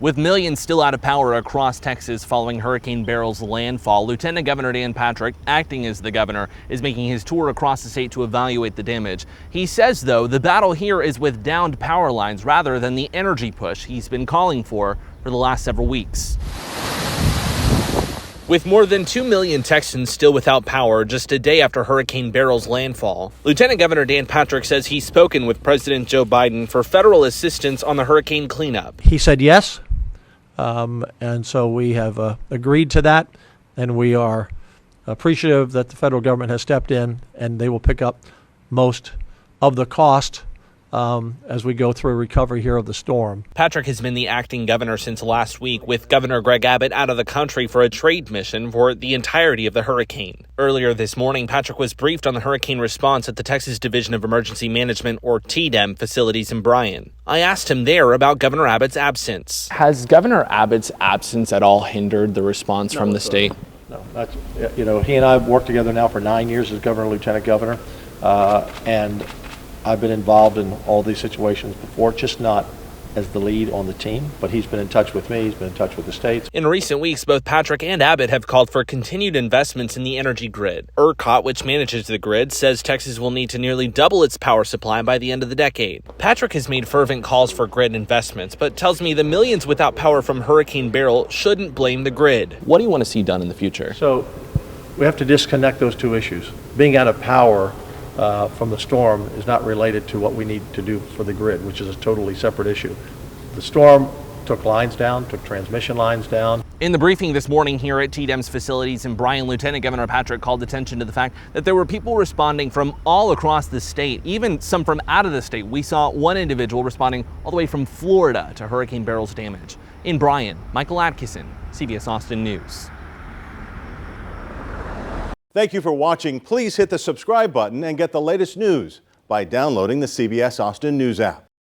With millions still out of power across Texas following Hurricane Beryl's landfall, Lieutenant Governor Dan Patrick, acting as the governor, is making his tour across the state to evaluate the damage. He says, though, the battle here is with downed power lines rather than the energy push he's been calling for the last several weeks. With more than 2 million Texans still without power just a day after Hurricane Beryl's landfall, Lieutenant Governor Dan Patrick says he's spoken with President Joe Biden for federal assistance on the hurricane cleanup. He said yes, and so we have agreed to that, and we are appreciative that the federal government has stepped in, and they will pick up most of the cost as we go through recovery here of the storm. Patrick has been the acting governor since last week, with Governor Greg Abbott out of the country for a trade mission for the entirety of the hurricane. Earlier this morning, Patrick was briefed on the hurricane response at the Texas Division of Emergency Management, or TDEM, facilities in Bryan. I asked him there about Governor Abbott's absence. Has Governor Abbott's absence at all hindered the response from the state? No, that's, he and I have worked together now for 9 years as governor and lieutenant governor, and I've been involved in all these situations before, just not as the lead on the team, but he's been in touch with me, he's been in touch with the states. In recent weeks, both Patrick and Abbott have called for continued investments in the energy grid. ERCOT, which manages the grid, says Texas will need to nearly double its power supply by the end of the decade. Patrick has made fervent calls for grid investments, but tells me the millions without power from Hurricane Beryl shouldn't blame the grid. What do you want to see done in the future? So we have to disconnect those two issues. Being out of power from the storm is not related to what we need to do for the grid, which is a totally separate issue. The storm took lines down, took transmission lines down. In the briefing this morning here at TDEM's facilities in Bryan, Lieutenant Governor Patrick called attention to the fact that there were people responding from all across the state, even some from out of the state. We saw one individual responding all the way from Florida to Hurricane Beryl's damage. In Bryan, Michael Atkin, CBS Austin News. Thank you for watching. Please hit the subscribe button and get the latest news by downloading the CBS Austin News app.